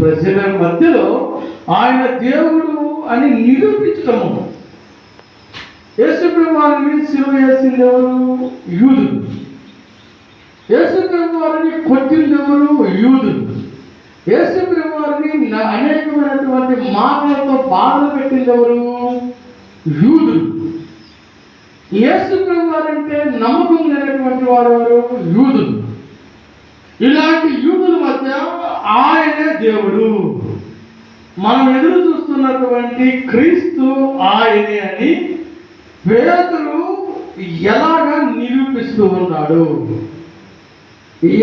ప్రజల మధ్యలో ఆయన దేవుడు అని నిరూపించటము. యేసుప్రభు వారిని సిలువ వేసింది ఎవరు? యూదులు. యేసుప్రభు వారిని కొట్టింది ఎవరు? యూదులు. యేసుప్రభు వారిని అనేకమైనటువంటి మాటలతో బాధ పెట్టింది ఎవరు? యూదులు. యేసుప్రభు వారంటే నమ్మకం లేనటువంటి వారు ఎవరు? యూదులు. ఇలాంటి యూదుల మధ్య ఆయనే దేవుడు, మనం ఎదురు చూస్తున్నటువంటి క్రీస్తు ఆయనే అని పేతురు ఎలాగా నిరూపిస్తూ ఉన్నాడు?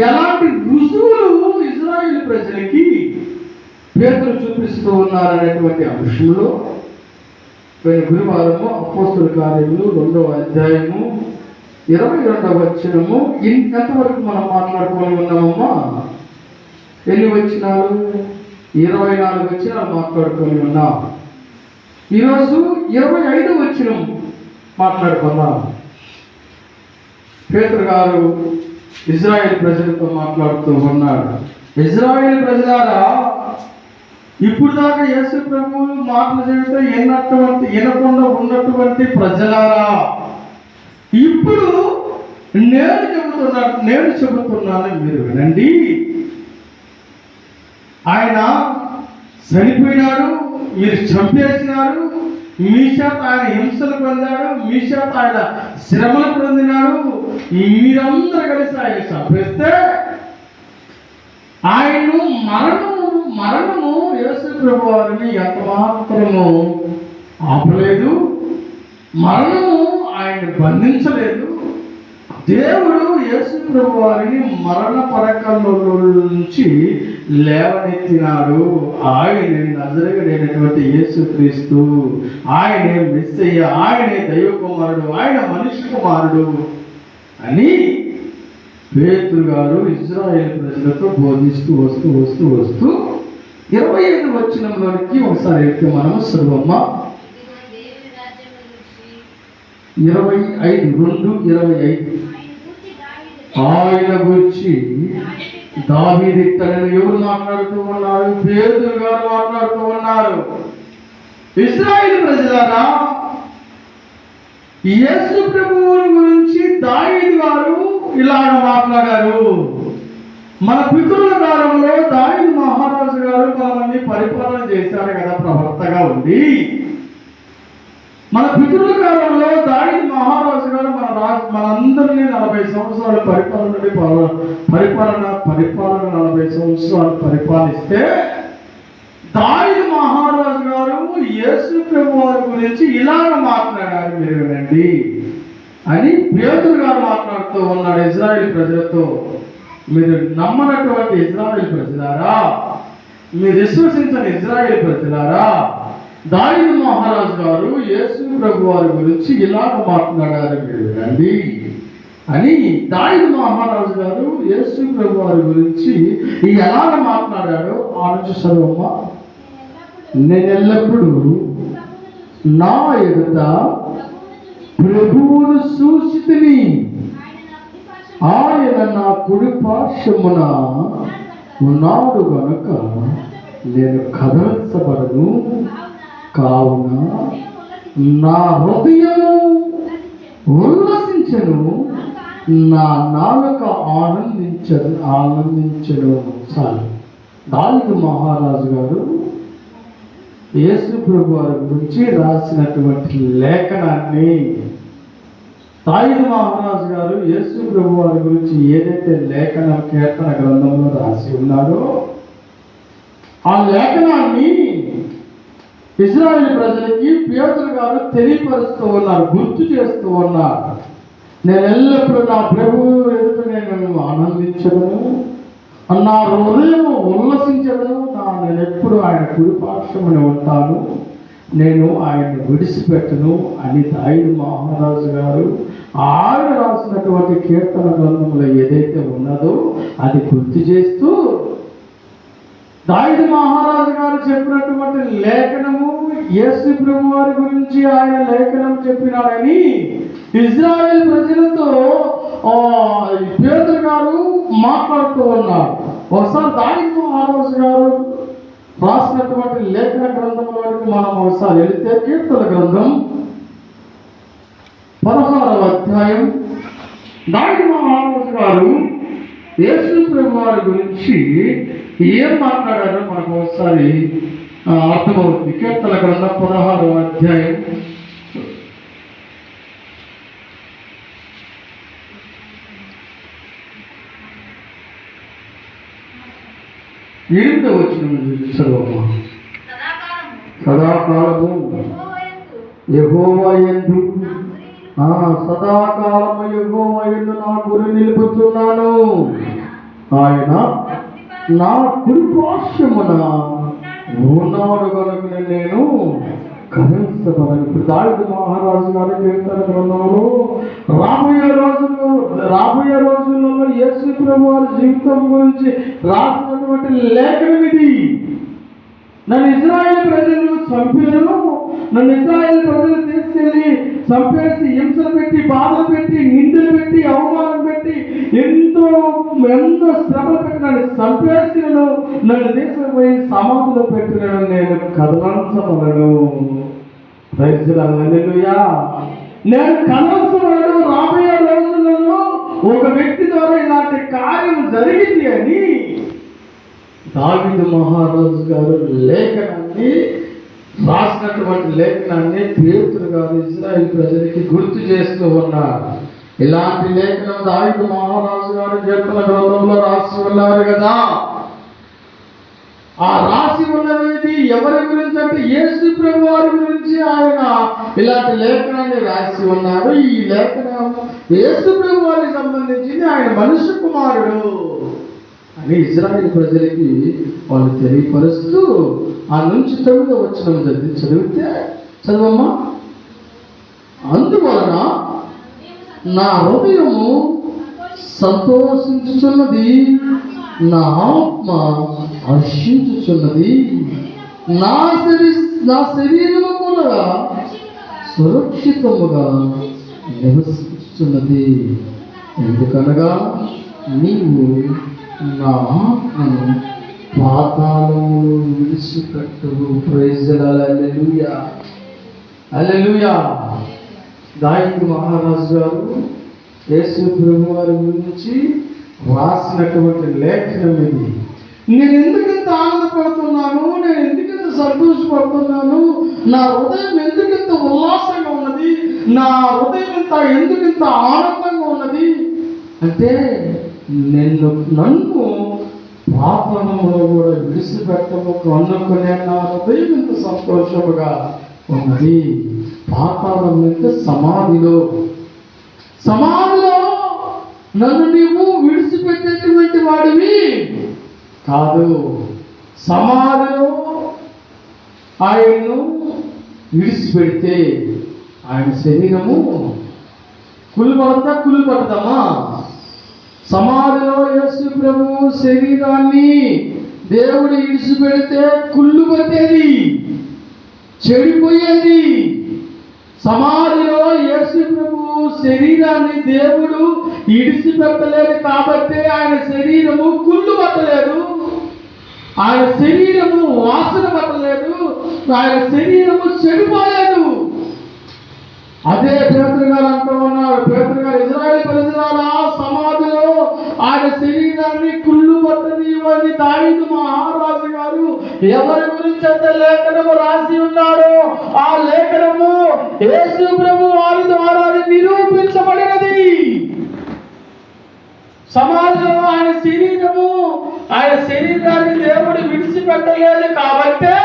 ఎలాంటి రుజువులు ఇజ్రాయేల్ ప్రజలకి పేతురు చూపిస్తూ ఉన్నారనేటువంటి అంశంలో గురువారము అపోస్తలుల కార్యములు 2వ అధ్యాయము 22వ వచనము ఎంతవరకు మనం మాట్లాడుకొని ఉన్నామమ్మా? ఎన్ని వచనాలు? 24 వచనాలు మాట్లాడుకొని ఉన్నాం. ఈరోజు 25వ వచనం మాట్లాడుకుందాం. పేతురు గారు ఇజ్రాయేల్ ప్రజలతో మాట్లాడుతూ ఉన్నాడు. ఇజ్రాయేల్ ప్రజలారా, ఇప్పుడు దాకా యేసు ప్రభువు మాటలు చెబితే వినకుండా ఉన్నటువంటి ప్రజలారా, ఇప్పుడు నేను చెబుతున్నాను మీరు వినండి. ఆయన చనిపోయినాడు, మీరు చంపేసినారు, మీ చేత ఆయన హింసలు పొందాడు, మీ చేత ఆయన శ్రమలు పొందినాడు, మీరందరూ కలిసి ఆయన చంపేస్తే ఆయన మరణము యేసు ప్రభు వారిని ఎంత మాత్రము ఆపలేదు. మరణము ఆయన బంధించలేదు. దేవుడు యేసు ప్రభు వారిని మరణ పడకల్లో నుంచి లేవనెత్తినాడు. ఆయనే నజరేయుడైనటువంటి యేసుక్రీస్తు, ఆయనే మెస్సయ్య, ఆయనే దైవ కుమారుడు, ఆయన మనిషి కుమారుడు అని పేతురు గారు ఇజ్రాయేల్ ప్రజలతో బోధిస్తూ వస్తూ 25వ వచనంలోనికి ఒకసారి వెళ్తే మనము చదువమ్మ. 25:2-25 ఆయన గురించి దావీదు ఇట్టని ఎవరు మాట్లాడుతూ ఉన్నారు? పేతురు గారు మాట్లాడుతూ ఉన్నారు. ఇశ్రాయేలు ప్రజలారా, యేసు ప్రభువుని గురించి దావీదు గారు ఇలాగ మాట్లాడారు. మన పితరుల కాలంలో దావీదు మహారాజు గారు మనల్ని పరిపాలన చేశారు కదా, ప్రవక్తగా ఉండి. మన పితరుల కాలంలో దావీదు మహారాజు గారు మనందరినీ 40 సంవత్సరాలు పరిపాలన 40 సంవత్సరాలు పరిపాలిస్తే దావీదు మహారాజు గారు యేసు ప్రభు వారి గురించి ఇలాగ మాట్లాడారు, మీరు వినండి అని పేతురు గారు మాట్లాడుతూ ఉన్నాడు ఇజ్రాయేల్ ప్రజలతో. మీరు నమ్మనటువంటి ఇజ్రాయేల్ ప్రజలారా, మీరు విశ్వసించని ఇజ్రాయేల్ ప్రజలారా, దావీదు మహారాజు గారు యేసు ప్రభు వారి గురించి ఇలాగ మాట్లాడారు, మీరు వినండి అని దావీదు మహారాజు గారు యేసు ప్రభు వారి గురించి ఎలాగ మాట్లాడాడో ఆలోచిస్తారమ్మ. నేను ఎల్లప్పుడూ నా ఎదుట ప్రభువును సూచితిని, ఆయన నా కుడి పార్శ్వమున ఉన్నాడు గనుక నేను కదల్చబడను. కావున నా హృదయము ఉల్లసించను, నా నాలుక ఆనందించను. చాలు. దావీదు మహారాజు గారు యేసు ప్రభు వారి గురించి రాసినటువంటి లేఖనాన్ని, దావీదు మహారాజు గారు యేసు ప్రభు వారి గురించి ఏదైతే కీర్తన గ్రంథంలో రాసి ఉన్నాడో ఆ లేఖనాన్ని ఇశ్రాయేలు ప్రజలకి పేతురు గారు తెలియపరుస్తూ ఉన్నారు, గుర్తు చేస్తూ ఉన్నారు. నేను ఎల్లప్పుడూ నా ప్రభువు ఎదుట నేను ఆనందించదను, నా హృదయం ఉల్లసించదను, నేను ఎప్పుడు ఆయన కుడిపార్శ్వమున ఉంటాను, నేను ఆయన్ని విడిచిపెట్టను అని దావీదు మహారాజు గారు ఆయన రాసినటువంటి కీర్తన గ్రంథంలో ఏదైతే ఉన్నదో అది గుర్తు చేస్తూ దావీదు మహారాజు గారు చెప్పినటువంటి లేఖనము యేసు ప్రభు వారి గురించి ఆయన లేఖనం చెప్పినాడని ఇజ్రాయేల్ ప్రజలతో పేతురు గారు మాట్లాడుతూ ఉన్నారు. ఒకసారి దావీదు మహారాజు గారు రాసినటువంటి లేఖన గ్రంథంలోనికి మనం ఒకసారి వెళితే కీర్తన గ్రంథం 16వ అధ్యాయం. దావిదు మహారాజు గారు యేసు ప్రభు వారి గురించి ఏం మాట్లాడారో మనకు ఒకసారి అర్థమవుతుంది. కీర్తన గ్రంథం 16వ అధ్యాయం 8వ వచనం చదవమ్మా. సదాకాలము యెహోవా యందు సదాకాలము యెహోవా యందు నా గురి నిలుపుతున్నాను. ఆయన నా కుడి పార్శ్వమున ఉన్నాడు కనుక నేను కనిపించగలను. ఇప్పుడు దావిదు మహారాజు గారి కీర్తన గ్రంథంలో రాబోయే రోజులలో యేసు ప్రభు వారి జీవితం గురించి రాసినటువంటి లేఖనం ఇది. నన్ను ఇశ్రాయేలు ప్రజలు చంపారు, నన్ను ఇశ్రాయేలు ప్రజలు తీసుకెళ్ళి చంపేసి హింసలు పెట్టి, బాధలు పెట్టి, నిందలు పెట్టి, అవమానం పెట్టి, ఎంతో శ్రమలు పెట్టి నన్ను చంపేసినను, నన్ను తీసుకుపోయి సమాధిలో పెట్టినను, నేను కదలించబడను. హల్లెలూయా. నేను కదలించబడను. రాబోయే రోజులలో ఒక వ్యక్తి ద్వారా ఇలాంటి కార్యం జరిగింది అని దావీదు మహారాజు గారు లేఖనాన్ని రాసినటువంటి లేఖనాన్ని పేతురు గారు ఇశ్రాయేలు ప్రజలకి గుర్తు చేస్తూ ఉన్నారు. ఇలాంటి లేఖనం దావీదు మహారాజు గారు కీర్తన గ్రంథంలో రాసి ఉన్నారు కదా. ఆ రాసి ఉన్నది ఎవరి గురించి అంటే యేసు ప్రభు వారి గురించి ఆయన ఇలాంటి లేఖనాన్ని రాసి ఉన్నారు. ఈ లేఖనం యేసు ప్రభు వారికి సంబంధించింది. ఆయన మనుష్య కుమారుడు అని ఇశ్రాయేలు ప్రజలకి వాళ్ళు తెలియపరుస్తూ ఆ నుంచి 9వ వచనం చదివితే చదవమ్మా. అందువలన నా హృదయము సంతోషించుచున్నది, నా ఆత్మ హర్షించుచున్నది, నా శరీరము కూడా సురక్షితముగా నివసించుచున్నది. ఎందుకనగా నీవు నా ఆత్మను పాతాళములో విడిచిపెట్టువు. Praise the Lord. Hallelujah, hallelujah. దావీదు మహారాజు గారు యేసు ప్రభు వారి గురించి రాసినటువంటి లేఖనం ఇది. నేను ఎందుకంత ఆనందపడుతున్నాను, నేను ఎందుకంత సంతోషపడుతున్నాను, నా హృదయం ఎందుకంత ఉల్లాసంగా ఉన్నది, నా హృదయం ఎందుకంత ఆనందంగా ఉన్నది అంటే నన్ను పాపంలో కూడా విడిచిపెట్టము అనుకునే నా హృదయం ఎంత సంతోషముగా ఉన్నది. పాతాళం అంటే సమాధిలో నన్ను నీవు విడిచిపెట్టేటువంటి వాడివి కాదు. సమాధిలో ఆయన్ను విడిచిపెడితే ఆయన శరీరము కుళ్ళుపడతామా? సమాధిలో యేసు ప్రభు శరీరాన్ని దేవుడు విడిచిపెడితే కుళ్ళు పట్టేది, చెడిపోయేది. సమాధిలో యేసు ప్రభు శరీరాన్ని దేవుడు విడిచిపెట్టలేదు కాబట్టి ఆయన శరీరము కుళ్ళు పట్టలేదు, ఆయన శరీరము వాసన పట్టలేదు, ఆయన శరీరము చెడిపోలేదు. అదే పేతురు గారు అంటూ ఉన్నారు. పేతురు గారు ఇశ్రాయేలు ప్రజల సమాధిలో ఆయన శరీరాన్ని కుళ్ళు పట్టనివ్వని దావీదు మహారాజు గారు ఎవరి గురించి అయితే లేఖనము రాసి ఉన్నాడో ఆ లేఖనము యేసు ప్రభు వారి ద్వారా నిరూపించబడినది. సమాధిలో ఆయన శరీరాన్ని దేవుడు విడిచిపెట్టలేదు కాబట్టి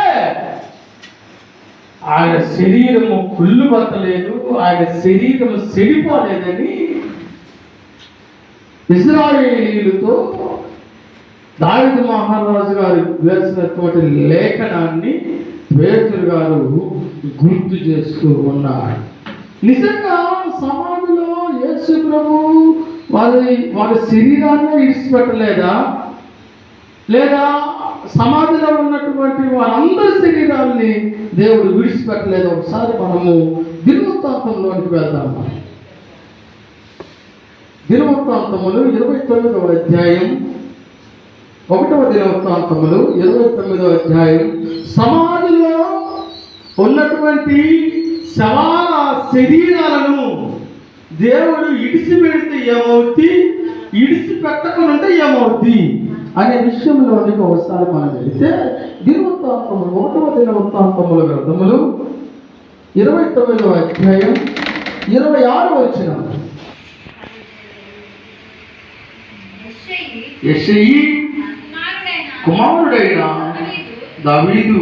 ఆయన శరీరము కుళ్ళు పట్టలేదు, ఆయన శరీరము చెడిపోలేదని ఇశ్రాయేలీయులతో దావీదు మహారాజు గారు వేసినటువంటి లేఖనాన్ని పేతురు గారు గుర్తు చేస్తూ ఉన్నారు. నిజంగా సమాధిలో యేసు ప్రభు వారి శరీరాన్ని విడిచిపెట్టలేదా? లేదా సమాధిలో ఉన్నటువంటి వారందరి శరీరాన్ని దేవుడు విడిచిపెట్టలేదు? ఒకసారి మనము దినవృత్తాంతంలోనికి వెళ్దాము. దినవృత్తాంతములు 29వ అధ్యాయం ఒకటవ దినవృత్తాంతములు 29వ అధ్యాయం. సమాధిలో ఉన్నటువంటి శవాల శరీరాలను దేవుడు ఇడిసి పెడితే ఏమవుద్ది, ఇడిసి పెట్టకుండా ఏమవుద్ది అనే విషయంలోనికి ఒకసారి మనం వెళితే దినవృత్తాంతములు 1వ దినవృత్తాంతముల గ్రంథములు 29వ అధ్యాయం 26వ వచనం. యెషయి కుమారుడైన దావీదు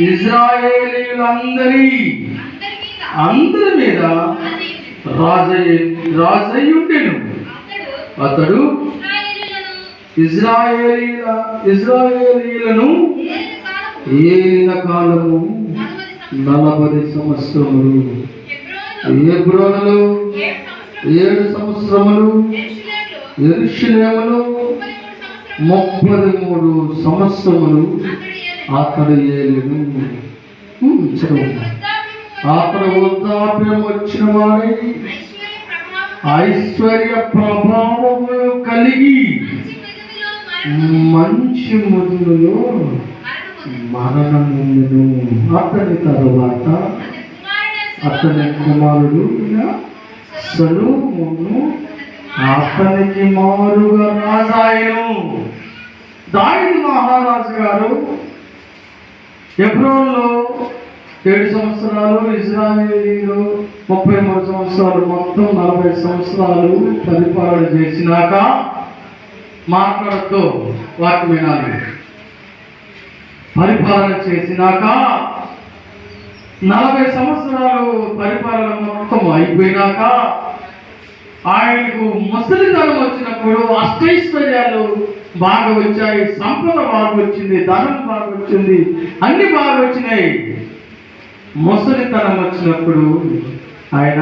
ఇశ్రాయేలీయులందరి మీద రాజయ్యుండెను. అతడు ఇశ్రాయేలీయులను ఏలిన కాలము 40 సంవత్సరములు. హెబ్రోనులో 7 సంవత్సరములు, యెరూషలేములో 33 సంవత్సరములు అతడు ఏలెను. అతడు వృద్ధాప్యం వచ్చిన వాడై ఐశ్వర్య ప్రభావము కలిగి మంచి ముదులో మరణమును. అతని తరువాత అతని కుమారుడు సొలొమోను అతనికి మారుగా రాజాయను. దావీదు మహారాజు గారు హెబ్రోనులో 7 సంవత్సరాలు, ఇశ్రాయేలీలో 33 సంవత్సరాలు, మొత్తం 40 సంవత్సరాలు పరిపాలన చేసినాక మాట్లాడుతూ వాటి వినాలి. పరిపాలన చేసినాక 40 సంవత్సరాలు పరిపాలన మొత్తం అయిపోయినాక ఆయనకు ముసలితనం వచ్చినప్పుడు అష్టైశ్వర్యాలు బాగా వచ్చాయి, సంపద బాగా వచ్చింది, ధనం బాగా వచ్చింది, అన్ని బాగా వచ్చినాయి. ముసలితనం వచ్చినప్పుడు ఆయన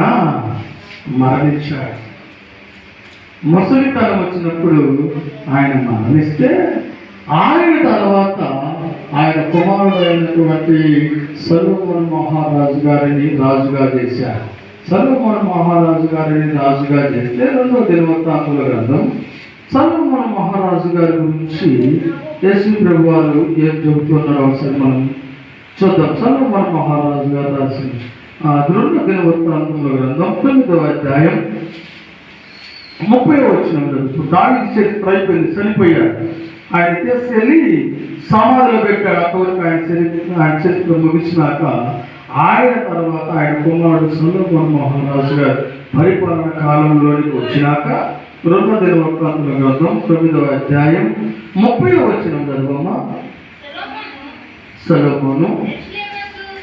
మరణించాడు. ముసలితనం వచ్చినప్పుడు ఆయన మరణిస్తే ఆయన తర్వాత ఆయన కుమారుడు అయినటువంటి సొలొమోను మహారాజు గారిని రాజుగా చేశారు. సొలొమోను మహారాజు గారిని రాజుగా చేస్తే 2వ దినవృత్తాంతముల గ్రంథం సొలొమోను మహారాజు గారి గురించి యేసు ప్రభు వారు ఏం చెబుతున్నారో ఒకసారి మనం చూద్దాం. సొలొమోను మహారాజు గారు రాసిన 2వ దినవృత్తాంతముల గ్రంథం 9వ అధ్యాయం 30వ వచనంలో దావీదు చరిత్ర అయిపోయింది, చనిపోయాడు. ఆయన తీసుకెళ్ళి సమాధిలో పెట్టాడు. అంతవరకు ఆయన చరిత్ర ముగిసినాక ఆయన తర్వాత ఆయన కుమారుడు సొలొమోను మహారాజు గారు పరిపాలన కాలంలోనికి వచ్చినాక 2వ దినవృత్తాంతముల గ్రంథం 9వ అధ్యాయం 30వ వచనం చదవమ్మా. సొలొమోను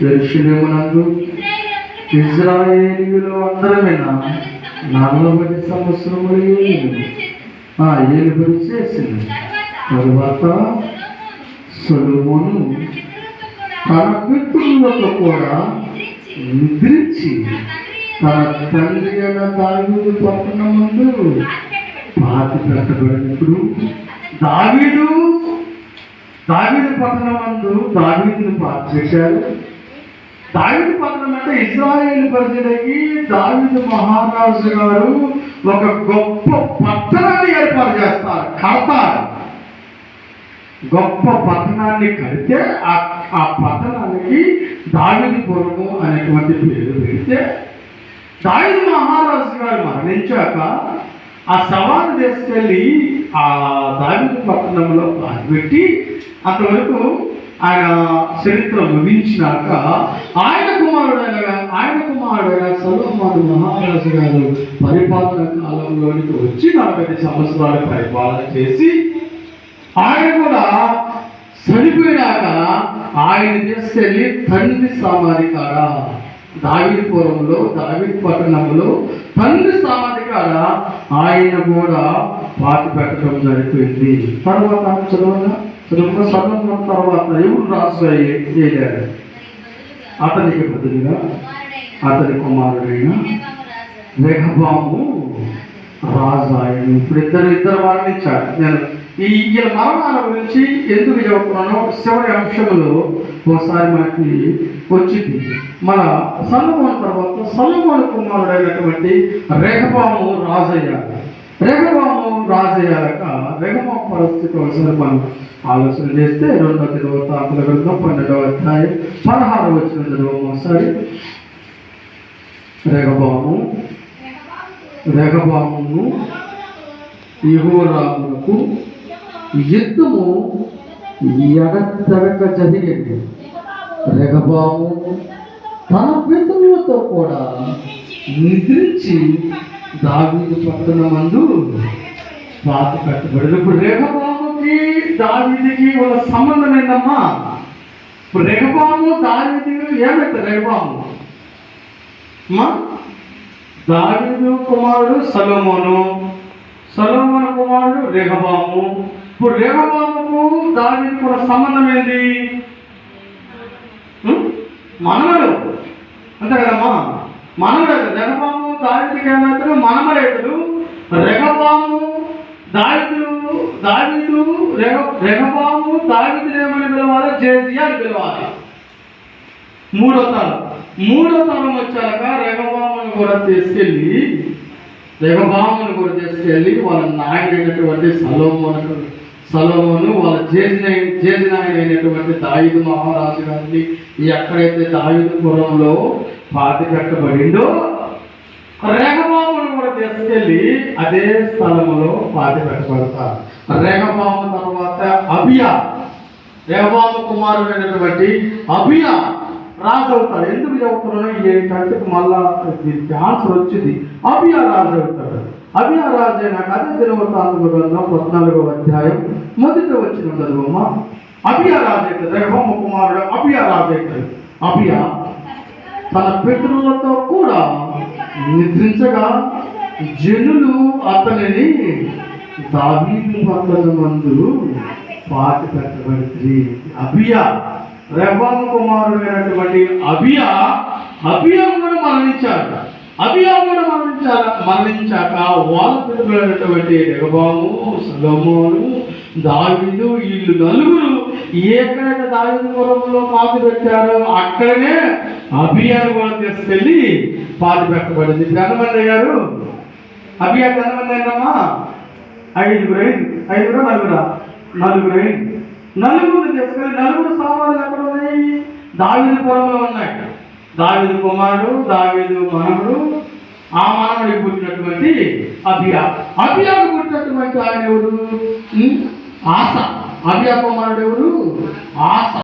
యెరూషలేమునందు ఇశ్రాయేలీయులు అందరమైన 40 సంవత్సరములు ఏలుబడి చేసింది. తరువాత సొలొమోను తన పితరులతో కూడా నిద్రించి తన తండ్రి అయిన దావీదు పట్టణం ముందు పాతి పెట్టబడినప్పుడు దావీదు పట్టణం ముందు దావీదును పాతి పెట్టారు. దావీదు పట్టణం అంటే ఇశ్రాయేలు ప్రజలకి దావీదు మహారాజు గారు ఒక గొప్ప పట్టణాన్ని ఏర్పాటు చేస్తారు, కడతారు. గొప్ప పట్టణాన్ని కడితే ఆ పట్టణానికి దావీదుపురము అనేటువంటి పేరు పెడితే దావీదు మహారాజు గారు మరణించాక ఆ శవాన్ని తీసుకెళ్ళి ఆ దావీదు పట్టణంలో పెట్టి అంతవరకు ఆయన చరిత్ర ముగించినాక ఆయన కుమారుడైన సొలొమోను మహారాజు గారు పరిపాలన కాలంలోనికి వచ్చి 40 సంవత్సరాలు పరిపాలన చేసి ఆయన కూడా చనిపోయినాక ఆయన తీసుకెళ్ళి తండ్రి సమాధి కాడ దావీదుపురంలో దావీదు పట్టణంలో తండ్రి సమాధి కాడ ఆయన కూడా పాతి పెట్టడం జరిగిపోయింది. తర్వాత సొలొమోను తర్వాత ఎవరు రాజు అయ్యాడు? అతనికి బదులుగా అతని కుమారుడైన రెహబాము రాజు ఆయన. ఇప్పుడు ఇద్దరు వారిని ఇచ్చాడు. నేను ఈ మరణాల గురించి ఎందుకు చెబుతున్నానో చివరి అంశంలో ఒకసారి మనకి వచ్చింది. మన సొలొమోను తర్వాత సొలొమోను కుమారుడైనటువంటి రెహబాము రాజు అయ్యాడు. రెహబాము రాజయ్యాక రెహబాము పరిస్థితి ఒకసారి మనం ఆలోచన చేస్తే 2వ దినవృత్తాంతాల గ్రంథం 12వ అధ్యాయం 16వ వచనం చదువు ఒకసారి. రెహబామును యెహోరామునకు యుద్ధము ఎడతెగక జరిగింది. రెహబాము తన పితరులతో కూడా నిద్రించి దావీదు పట్టణమందు పాతి కట్టబడి. ఇప్పుడు రెహబాముకి దావీదుకి వాళ్ళ సంబంధం ఏంటమ్మా? ఇప్పుడు రెహబాము దావీదు ఏమంటారు? రెహబాము దావీదు కుమారుడు సొలొమోను, సొలొమోను కుమారుడు రెహబాము. ఇప్పుడు రెహబాముకు దావీదుకు ఉన్న సంబంధం ఏంటి? మనమడు అంతే కదమ్మా, మనమడు. రెహబాము దావీదుకి ఏమవుతారు? మనమడేతుడు. రెహబాము రెహబాము దావీదుని ఏమని పిలవాలి? జేసియా అని పిలవాలి. మూడో తరం వచ్చాక రెహబామును కూడా తీసుకెళ్ళి వాళ్ళ నాయకుడైనటువంటి సొలొమోను వాళ్ళ చేసినాయనటువంటి దావీదు మహారాజు గారిని ఎక్కడైతే దావీదుపురంలో పాతి పెట్టబడిందో రెహబామును కూడా తీసుకెళ్ళి అదే స్థలములో పాతి పెట్టబడతారు. రెహబాము తర్వాత అబియా, రెహబాము కుమారుడైనటువంటి అబియా రాజు అవుతాడు. ఎందుకు చదువుతున్నానో ఏంటంటే మళ్ళా దీనికి ఆన్సర్ వచ్చింది. అబియా రాజు అవుతాడు. అబియా రాజు అయినాక అదే దినవృత్తాంతాల గ్రంథం 14వ అధ్యాయం 1వ వచనం చదువమ్మా. అబియా రాజు అవుతాడు. రెహబాము కుమారుడు అబియా రాజు అవుతాడు. అబియా తన పితరులతో కూడా నిద్రించగా జనులు అతనిని దావీదు పట్టణమందు పాతి పెట్టబడి. అబియా రెహబాము కుమారుడైనటువంటి అబియా కూడా మరణించాడు. మరణించాక వాళ్ళ పితరులైనటువంటి రెహబాము, సొలొమోను, దావీదు వీళ్ళు నలుగురు ఎక్కడైతే దావీదుపురంలో పాతి పెట్టారో అక్కడనే అబియాను కూడా తీసుకెళ్ళి పాతి పెట్టబడింది. ఇప్పుడు ఎంతమంది అయ్యారు? అబియాకి ఎంతమంది అయ్యారమ్మా? 5 నలుగురు తీసుకెళ్ళి నలుగురు సామాన్లు ఎక్కడ ఉన్నాయి? దావీదుపురంలో ఉన్నాయి. దావీదు కుమారుడు, దావీదు మనవుడు, ఆ మనవుడికి పుట్టినటువంటి అబియాకు పుట్టినటువంటి ఆయన ఎవరు? ఆస. అబియా కుమారుడు ఎవరు? ఆస.